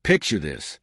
Picture this.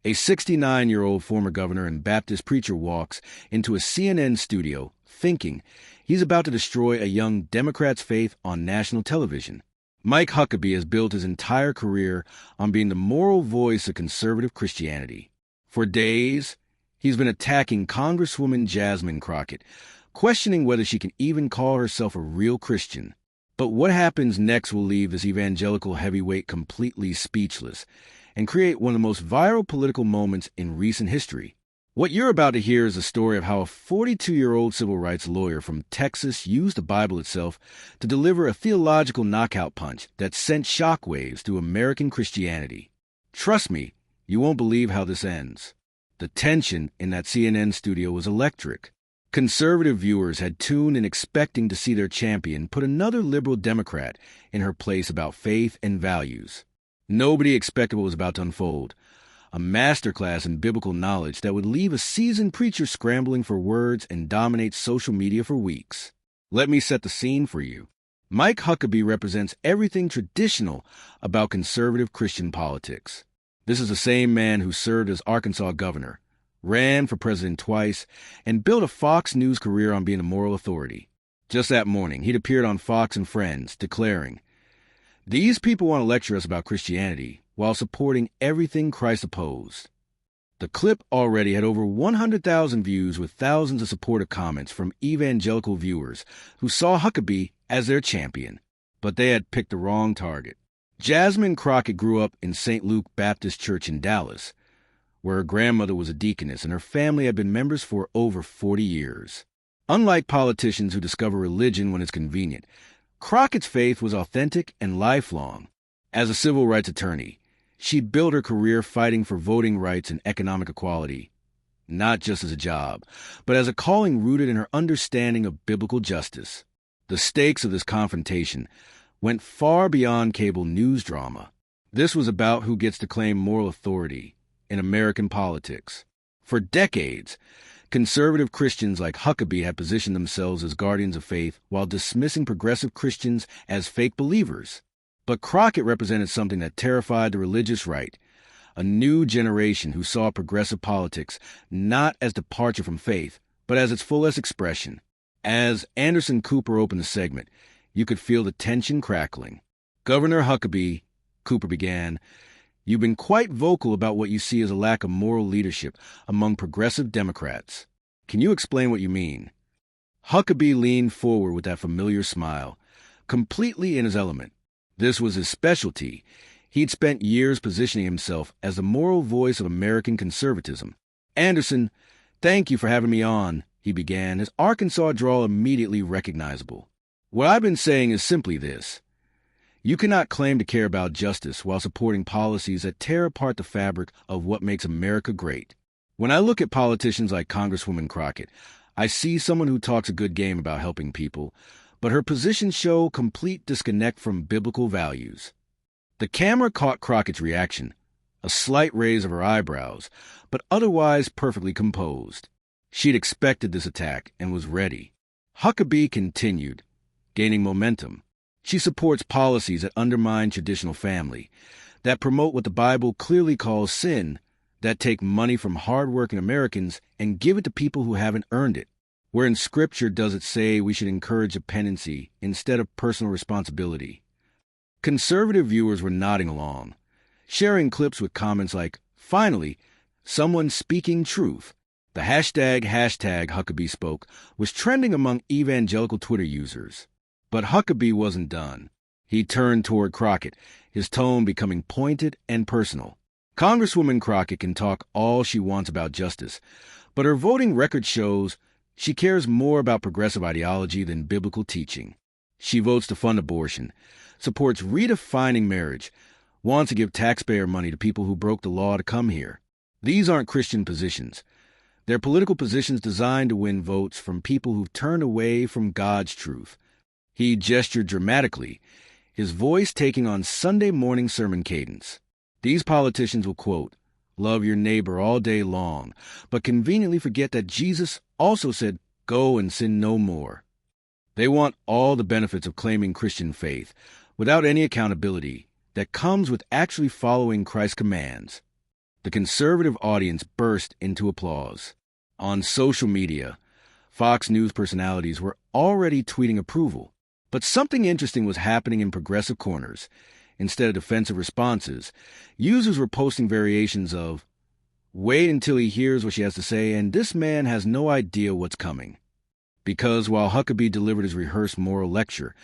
A 69-year-old former governor and Baptist preacher walks into a CNN studio thinking he's about to destroy a young Democrat's faith on national television. Mike Huckabee has built his entire career on being the moral voice of conservative Christianity. For days, he's been attacking Congresswoman Jasmine Crockett, questioning whether she can even call herself a real Christian. But what happens next will leave this evangelical heavyweight completely speechless and create one of the most viral political moments in recent history. What you're about to hear is a story of how a 42-year-old civil rights lawyer from Texas used the Bible itself to deliver a theological knockout punch that sent shockwaves through American Christianity. Trust me, you won't believe how this ends. The tension in that CNN studio was electric. Conservative viewers had tuned in expecting to see their champion put another liberal Democrat in her place about faith and values. Nobody expected what was about to unfold. A masterclass in biblical knowledge that would leave a seasoned preacher scrambling for words and dominate social media for weeks. Let me set the scene for you. Mike Huckabee represents everything traditional about conservative Christian politics. This is the same man who served as Arkansas governor, ran for president twice, and built a Fox News career on being a moral authority. Just that morning, he'd appeared on Fox and Friends, declaring, "These people want to lecture us about Christianity while supporting everything Christ opposed." The clip already had over 100,000 views with thousands of supportive comments from evangelical viewers who saw Huckabee as their champion. But they had picked the wrong target. Jasmine Crockett grew up in St. Luke Baptist Church in Dallas, where her grandmother was a deaconess and her family had been members for over 40 years. Unlike politicians who discover religion when it's convenient, Crockett's faith was authentic and lifelong. As a civil rights attorney, she built her career fighting for voting rights and economic equality, not just as a job, but as a calling rooted in her understanding of biblical justice. The stakes of this confrontation went far beyond cable news drama. This was about who gets to claim moral authority in American politics. For decades, conservative Christians like Huckabee had positioned themselves as guardians of faith while dismissing progressive Christians as fake believers. But Crockett represented something that terrified the religious right, a new generation who saw progressive politics not as departure from faith, but as its fullest expression. As Anderson Cooper opened the segment, you could feel the tension crackling. "Governor Huckabee," Cooper began, "you've been quite vocal about what you see as a lack of moral leadership among progressive Democrats. Can you explain what you mean?" Huckabee leaned forward with that familiar smile, completely in his element. This was his specialty. He'd spent years positioning himself as the moral voice of American conservatism. "Anderson, thank you for having me on," he began, his Arkansas drawl immediately recognizable. "What I've been saying is simply this. You cannot claim to care about justice while supporting policies that tear apart the fabric of what makes America great. When I look at politicians like Congresswoman Crockett, I see someone who talks a good game about helping people, but her positions show complete disconnect from biblical values." The camera caught Crockett's reaction, a slight raise of her eyebrows, but otherwise perfectly composed. She'd expected this attack and was ready. Huckabee continued, gaining momentum. She supports policies that undermine traditional family, that promote what the Bible clearly calls sin, that take money from hard-working Americans and give it to people who haven't earned it. Where in Scripture does it say we should encourage dependency instead of personal responsibility? Conservative viewers were nodding along, sharing clips with comments like, "Finally, someone speaking truth." The hashtag Huckabee spoke was trending among evangelical Twitter users. But Huckabee wasn't done. He turned toward Crockett, his tone becoming pointed and personal. "Congresswoman Crockett can talk all she wants about justice, but her voting record shows she cares more about progressive ideology than biblical teaching. She votes to fund abortion, supports redefining marriage, wants to give taxpayer money to people who broke the law to come here. These aren't Christian positions. They're political positions designed to win votes from people who've turned away from God's truth." He gestured dramatically, his voice taking on Sunday morning sermon cadence. These politicians will quote, "Love your neighbor all day long," but conveniently forget that Jesus also said, "Go and sin no more." They want all the benefits of claiming Christian faith without any accountability that comes with actually following Christ's commands. The conservative audience burst into applause. On social media, Fox News personalities were already tweeting approval. But something interesting was happening in progressive corners. Instead of defensive responses, users were posting variations of, "Wait until he hears what she has to say, and this man has no idea what's coming." Because while Huckabee delivered his rehearsed moral lecture,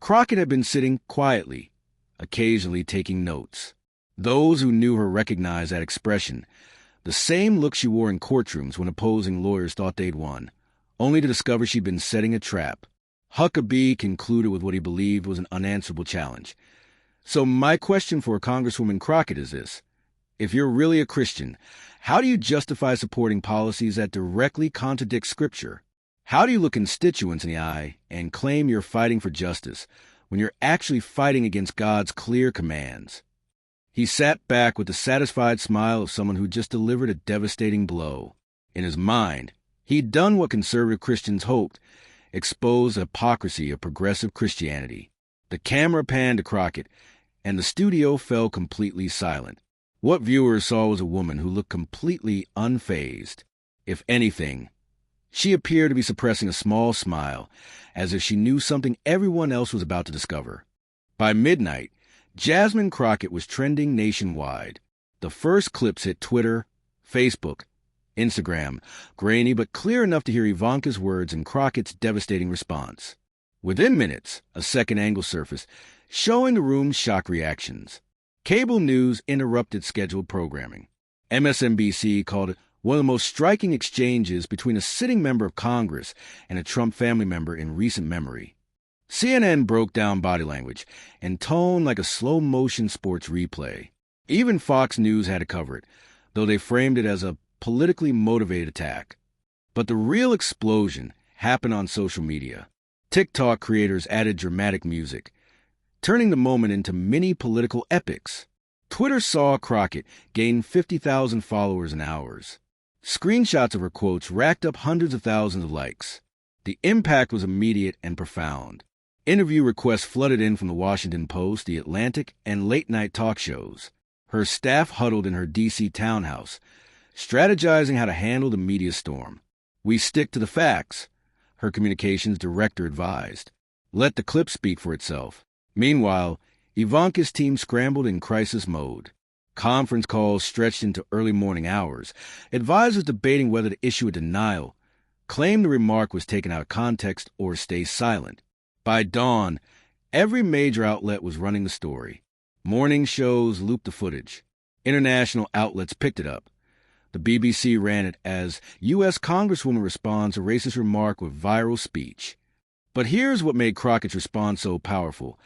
Crockett had been sitting quietly, occasionally taking notes. Those who knew her recognized that expression, the same look she wore in courtrooms when opposing lawyers thought they'd won, only to discover she'd been setting a trap. Huckabee concluded with what he believed was an unanswerable challenge. So my question for Congresswoman Crockett is this. If you're really a Christian, how do you justify supporting policies that directly contradict Scripture? How do you look constituents in the eye and claim you're fighting for justice when you're actually fighting against God's clear commands? He sat back with the satisfied smile of someone who just delivered a devastating blow. In his mind, he'd done what conservative Christians hoped, expose the hypocrisy of progressive Christianity. The camera panned to Crockett, and the studio fell completely silent. What viewers saw was a woman who looked completely unfazed. If anything, she appeared to be suppressing a small smile, as if she knew something everyone else was about to discover. By midnight, Jasmine Crockett was trending nationwide. The first clips hit Twitter, Facebook, Instagram, grainy but clear enough to hear Ivanka's words and Crockett's devastating response. Within minutes, a second angle surfaced, showing the room's shock reactions. Cable news interrupted scheduled programming. MSNBC called it one of the most striking exchanges between a sitting member of Congress and a Trump family member in recent memory. CNN broke down body language and tone like a slow-motion sports replay. Even Fox News had to cover it, though they framed it as a politically motivated attack. But the real explosion happened on social media. TikTok creators added dramatic music, turning the moment into mini political epics. Twitter saw Crockett gain 50,000 followers in hours. Screenshots of her quotes racked up hundreds of thousands of likes. The impact was immediate and profound. Interview requests flooded in from the Washington Post, The Atlantic, and late-night talk shows. Her staff huddled in her D.C. townhouse, strategizing how to handle the media storm. "We stick to the facts," her communications director advised. "Let the clip speak for itself." Meanwhile, Ivanka's team scrambled in crisis mode. Conference calls stretched into early morning hours, advisors debating whether to issue a denial, claim the remark was taken out of context, or stay silent. By dawn, every major outlet was running the story. Morning shows looped the footage. International outlets picked it up. The BBC ran it as U.S. Congresswoman responds to racist remark with viral speech. But here's what made Crockett's response so powerful.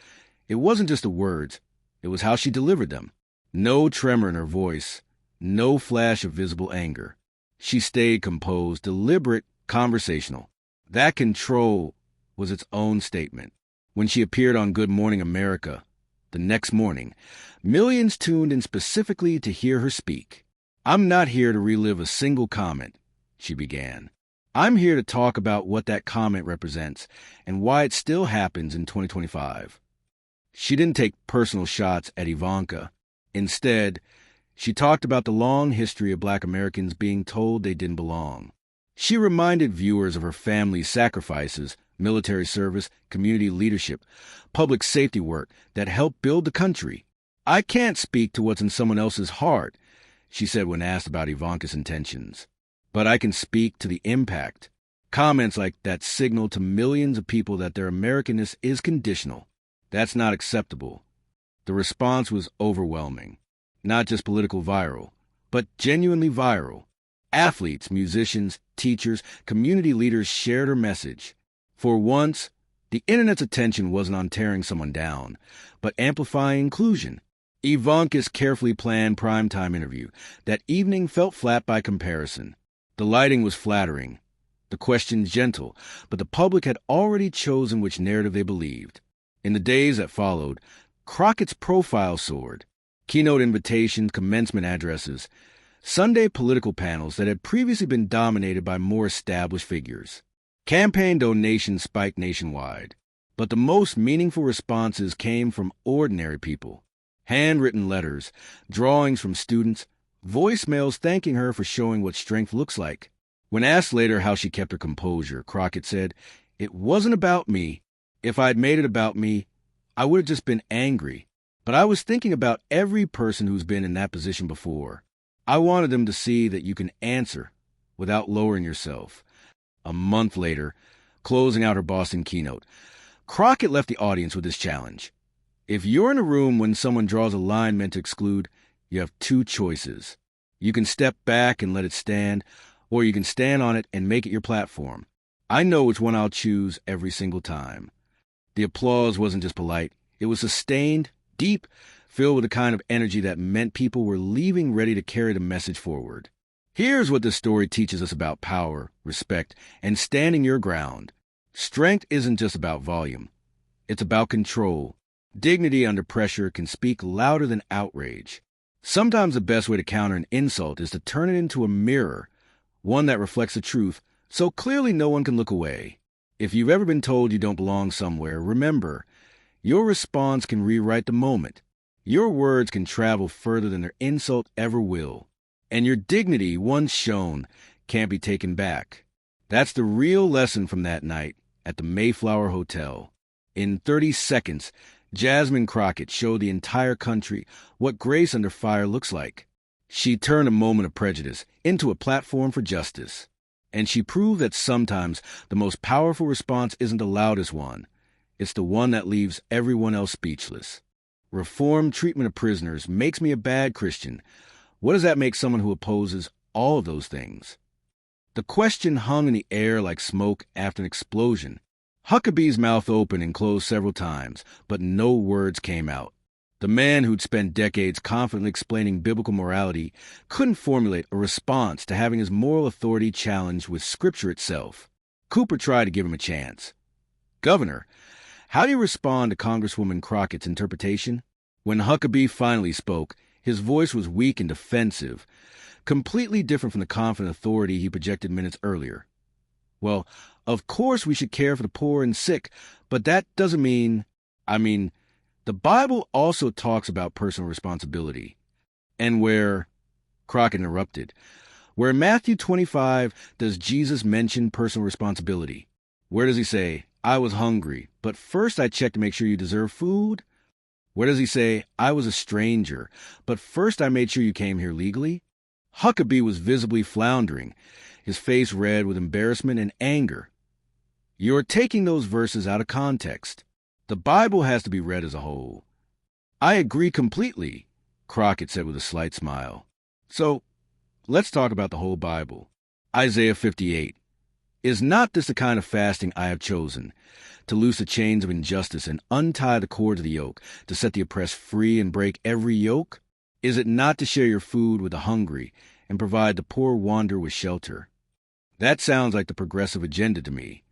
It wasn't just the words, it was how she delivered them. No tremor in her voice, no flash of visible anger. She stayed composed, deliberate, conversational. That control was its own statement. When she appeared on Good Morning America the next morning, millions tuned in specifically to hear her speak. "I'm not here to relive a single comment," she began. "I'm here to talk about what that comment represents and why it still happens in 2025. She didn't take personal shots at Ivanka. Instead, she talked about the long history of Black Americans being told they didn't belong. She reminded viewers of her family's sacrifices, military service, community leadership, public safety work that helped build the country. "I can't speak to what's in someone else's heart," she said when asked about Ivanka's intentions. "But I can speak to the impact." Comments like that signal to millions of people that their Americanness is conditional. That's not acceptable. The response was overwhelming. Not just political viral, but genuinely viral. Athletes, musicians, teachers, community leaders shared her message. For once, the internet's attention wasn't on tearing someone down, but amplifying inclusion. Ivanka's carefully planned primetime interview that evening felt flat by comparison. The lighting was flattering, the questions gentle, but the public had already chosen which narrative they believed. In the days that followed, Crockett's profile soared. Keynote invitations, commencement addresses, Sunday political panels that had previously been dominated by more established figures. Campaign donations spiked nationwide, but the most meaningful responses came from ordinary people. Handwritten letters, drawings from students, voicemails thanking her for showing what strength looks like. When asked later how she kept her composure, Crockett said, "It wasn't about me. If I'd made it about me, I would have just been angry. But I was thinking about every person who's been in that position before. I wanted them to see that you can answer without lowering yourself." A month later, closing out her Boston keynote, Crockett left the audience with this challenge. If you're in a room when someone draws a line meant to exclude, you have two choices. You can step back and let it stand, or you can stand on it and make it your platform. I know which one I'll choose every single time. The applause wasn't just polite. It was sustained, deep, filled with the kind of energy that meant people were leaving ready to carry the message forward. Here's what this story teaches us about power, respect, and standing your ground. Strength isn't just about volume. It's about control. Dignity under pressure can speak louder than outrage. Sometimes the best way to counter an insult is to turn it into a mirror, one that reflects the truth, so clearly no one can look away. If you've ever been told you don't belong somewhere, remember, your response can rewrite the moment. Your words can travel further than their insult ever will. And your dignity, once shown, can't be taken back. That's the real lesson from that night at the Mayflower Hotel. In 30 seconds, Jasmine Crockett showed the entire country what grace under fire looks like. She turned a moment of prejudice into a platform for justice. And she proved that sometimes the most powerful response isn't the loudest one. It's the one that leaves everyone else speechless. Reformed treatment of prisoners makes me a bad Christian. What does that make someone who opposes all of those things? The question hung in the air like smoke after an explosion. Huckabee's mouth opened and closed several times, but no words came out. The man who'd spent decades confidently explaining biblical morality couldn't formulate a response to having his moral authority challenged with Scripture itself. Cooper tried to give him a chance. "Governor, how do you respond to Congresswoman Crockett's interpretation?" When Huckabee finally spoke, his voice was weak and defensive, completely different from the confident authority he projected minutes earlier. "Well, of course we should care for the poor and sick, but that doesn't mean... the Bible also talks about personal responsibility. And where..." Crockett interrupted. "Where in Matthew 25 does Jesus mention personal responsibility? Where does he say, 'I was hungry, but first I checked to make sure you deserve food'? Where does he say, 'I was a stranger, but first I made sure you came here legally'?" Huckabee was visibly floundering, his face red with embarrassment and anger. "You're taking those verses out of context. The Bible has to be read as a whole." "I agree completely," Crockett said with a slight smile. "So, let's talk about the whole Bible. Isaiah 58. Is not this the kind of fasting I have chosen? To loose the chains of injustice and untie the cords of the yoke, to set the oppressed free and break every yoke? Is it not to share your food with the hungry and provide the poor wanderer with shelter?" That sounds like the progressive agenda to me.